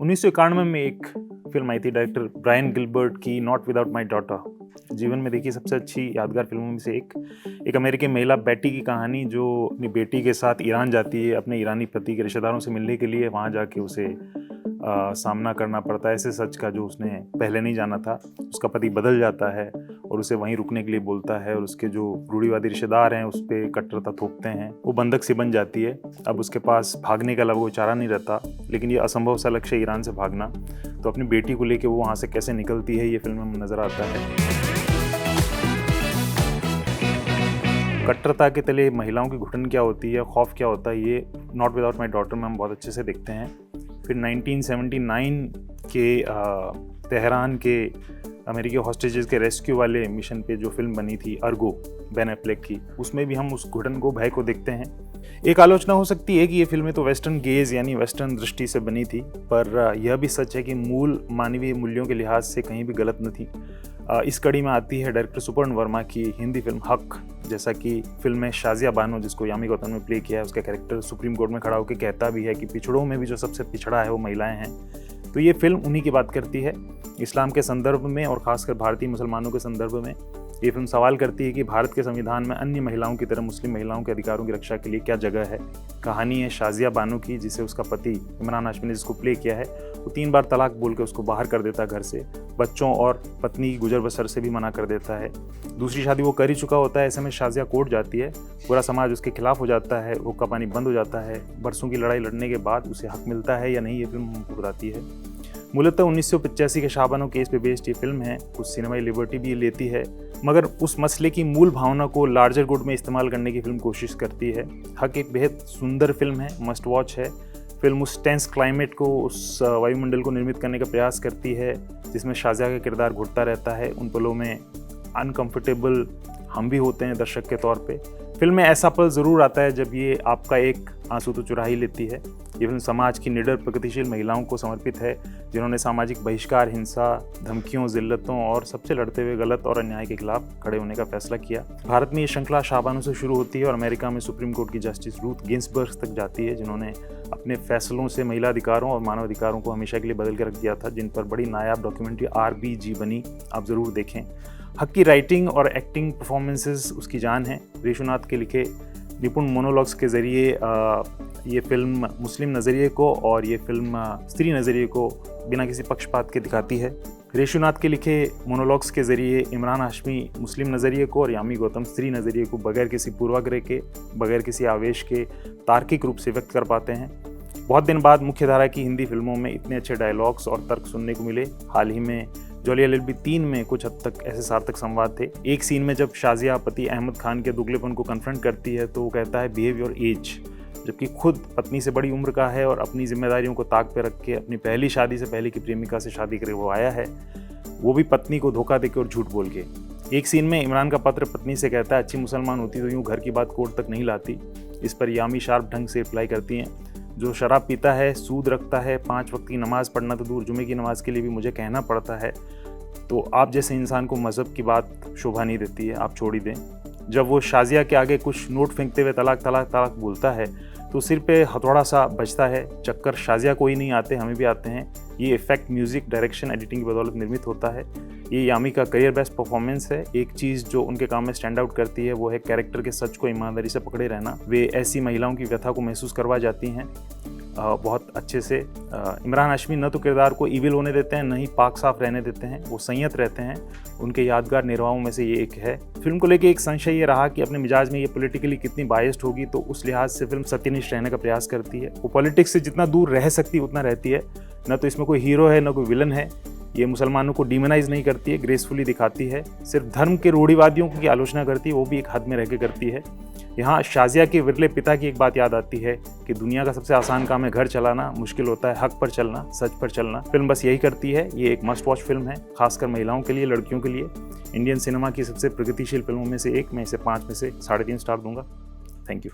1991 में एक फिल्म आई थी डायरेक्टर ब्रायन गिलबर्ट की, नॉट विदाउट माई डॉटर। जीवन में देखी सबसे अच्छी यादगार फिल्मों में से एक अमेरिकी महिला बेटी की कहानी जो अपनी बेटी के साथ ईरान जाती है अपने ईरानी पति के रिश्तेदारों से मिलने के लिए। वहाँ जाके उसे सामना करना पड़ता है ऐसे सच का जो उसने पहले नहीं जाना था। उसका पति बदल जाता है और उसे वहीं रुकने के लिए बोलता है, और उसके जो रूढ़िवादी रिश्तेदार हैं उस पर कट्टरता थोपते हैं। वो बंधक सी बन जाती है। अब उसके पास भागने का अलावा कोई चारा नहीं रहता, लेकिन ये असंभव सा लक्ष्य ईरान से भागना। तो अपनी बेटी को लेकर वो वहाँ से कैसे निकलती है, ये फिल्म में नज़र आता है। कट्टरता के तले महिलाओं की घुटन क्या होती है, खौफ क्या होता है, ये नॉट विदाउट माई डॉटर में हम बहुत अच्छे से देखते हैं। फिर 1979 के तेहरान के अमेरिकी हॉस्टेजेस के रेस्क्यू वाले मिशन पे जो फिल्म बनी थी अर्गो, बेन एफ्लेक की, उसमें भी हम उस घुटन को, भय को देखते हैं। एक आलोचना हो सकती है कि ये फिल्में तो वेस्टर्न गेज यानी वेस्टर्न दृष्टि से बनी थी, पर यह भी सच है कि मूल मानवीय मूल्यों के लिहाज से कहीं भी गलत न थी। इस कड़ी में आती है डायरेक्टर सुपर्ण वर्मा की हिंदी फिल्म हक। जैसा कि फिल्म में शाजिया बानो, जिसको यामी गौतम ने प्ले किया है, उसका कैरेक्टर सुप्रीम कोर्ट में खड़ा होकर कहता भी है कि पिछड़ों में भी जो सबसे पिछड़ा है वो महिलाएं हैं। तो ये फिल्म उन्हीं की बात करती है। इस्लाम के संदर्भ में और ख़ासकर भारतीय मुसलमानों के संदर्भ में ये फिल्म सवाल करती है कि भारत के संविधान में अन्य महिलाओं की तरह मुस्लिम महिलाओं के अधिकारों की रक्षा के लिए क्या जगह है। कहानी है शाजिया बानो की, जिसे उसका पति इमरान हाशमी ने जिसको प्ले किया है, वो 3 बार तलाक बोल के उसको बाहर कर देता घर से, बच्चों और पत्नी की गुजर बसर से भी मना कर देता है। दूसरी शादी वो कर ही चुका होता है। ऐसे में शाजिया कोर्ट जाती है, पूरा समाज उसके खिलाफ हो जाता है, हुक्का पानी बंद हो जाता है। बरसों की लड़ाई लड़ने के बाद उसे हक मिलता है या नहीं, ये फिल्म हमको बताती है। मूलतः 1985 के शाहबानो केस पे बेस्ड ये फिल्म है। कुछ सिनेमाई लिबर्टी भी लेती है, मगर उस मसले की मूल भावना को लार्जर गुड में इस्तेमाल करने की फिल्म कोशिश करती है। हक एक बेहद सुंदर फिल्म है, मस्ट वॉच है। फिल्म उस टेंस क्लाइमेट को, उस वायुमंडल को निर्मित करने का प्रयास करती है जिसमें शाजिया का किरदार घुटता रहता है। उन पलों में अनकंफर्टेबल हम भी होते हैं दर्शक के तौर पे। फिल्म में ऐसा पल ज़रूर आता है जब ये आपका एक आंसू तो चुरा ही लेती है। ये फिल्म समाज की निडर प्रगतिशील महिलाओं को समर्पित है, जिन्होंने सामाजिक बहिष्कार, हिंसा, धमकियों, जिल्लतों और सबसे लड़ते हुए गलत और अन्याय के खिलाफ खड़े होने का फैसला किया। भारत में ये श्रृंखला शाहबानो से शुरू होती है और अमेरिका में सुप्रीम कोर्ट की जस्टिस रूथ गिन्सबर्ग तक जाती है, जिन्होंने अपने फैसलों से महिला अधिकारों और मानव अधिकारों को हमेशा के लिए बदल कर रख दिया था, जिन पर बड़ी नायाब डॉक्यूमेंट्री RBG बनी, आप ज़रूर देखें। हक की राइटिंग और एक्टिंग परफॉर्मेंसेस उसकी जान है। रेशुनाथ के लिखे निपुण मोनोलॉग्स के ज़रिए ये फिल्म मुस्लिम नज़रिए को और ये फिल्म स्त्री नज़रिए को बिना किसी पक्षपात के दिखाती है। रेशुनाथ के लिखे मोनोलॉग्स के ज़रिए इमरान हाशमी मुस्लिम नज़रिए को और यामी गौतम स्त्री नज़रिए को बगैर किसी पूर्वाग्रह के, बगैर किसी आवेश के तार्किक रूप से व्यक्त कर पाते हैं। बहुत दिन बाद मुख्यधारा की हिंदी फिल्मों में इतने अच्छे डायलॉग्स और तर्क सुनने को मिले। हाल ही में जॉली LLB 3 में कुछ हद तक ऐसे सार्थक संवाद थे। एक सीन में जब शाजिया पति अहमद खान के दुगलेपन को कन्फ्रंट करती है तो वो कहता है बिहेव योर एज, जबकि खुद पत्नी से बड़ी उम्र का है और अपनी जिम्मेदारियों को ताक पे रख के अपनी पहली शादी से पहले की प्रेमिका से शादी करे वो आया है, वो भी पत्नी को धोखा देके और झूठ बोल के। एक सीन में इमरान का पत्र पत्नी से कहता है अच्छी मुसलमान होती तो यूँ घर की बात कोर्ट तक नहीं लाती। इस पर यामी शार्प ढंग से रिप्लाई करती हैं, जो शराब पीता है, सूद रखता है, 5 वक्त की नमाज़ पढ़ना तो दूर, जुमे की नमाज के लिए भी मुझे कहना पड़ता है, तो आप जैसे इंसान को मज़हब की बात शोभा नहीं देती है, आप छोड़ ही दें। जब वो शाजिया के आगे कुछ नोट फेंकते हुए तलाक तलाक तलाक बोलता है तो सिर पे हथौड़ा सा बजता है। चक्कर शाजिया को ही नहीं आते, हमें भी आते हैं। ये इफेक्ट म्यूज़िक, डायरेक्शन, एडिटिंग की बदौलत निर्मित होता है। ये यामी का करियर बेस्ट परफॉर्मेंस है। एक चीज़ जो उनके काम में स्टैंड आउट करती है वो है कैरेक्टर के सच को ईमानदारी से पकड़े रहना। वे ऐसी महिलाओं की व्यथा को महसूस करवा जाती हैं बहुत अच्छे से। इमरान हाशमी न तो किरदार को इविल होने देते हैं, न ही पाक साफ रहने देते हैं, वो संयत रहते हैं। उनके यादगार निर्वाहों में से ये एक है। फिल्म को लेके एक संशय ये रहा कि अपने मिजाज में ये पॉलिटिकली कितनी बायस्ड होगी, तो उस लिहाज से फिल्म सत्यनिष्ठ रहने का प्रयास करती है। वो पॉलिटिक्स से जितना दूर रह सकती है उतना रहती है। न तो इसमें कोई हीरो है, न कोई विलन है। ये मुसलमानों को डिमोनाइज नहीं करती है, ग्रेसफुली दिखाती है। सिर्फ धर्म के रूढ़िवादियों की आलोचना करती है, वो भी एक हद में रह के करती है। यहाँ शाजिया के विरले पिता की एक बात याद आती है कि दुनिया का सबसे आसान काम है घर चलाना, मुश्किल होता है हक पर चलना, सच पर चलना। फिल्म बस यही करती है। ये एक मस्ट वॉच फिल्म है, खासकर महिलाओं के लिए, लड़कियों के लिए। इंडियन सिनेमा की सबसे प्रगतिशील फिल्मों में से एक। मैं इसे 5 में से 3.5 स्टार दूंगा। Thank you.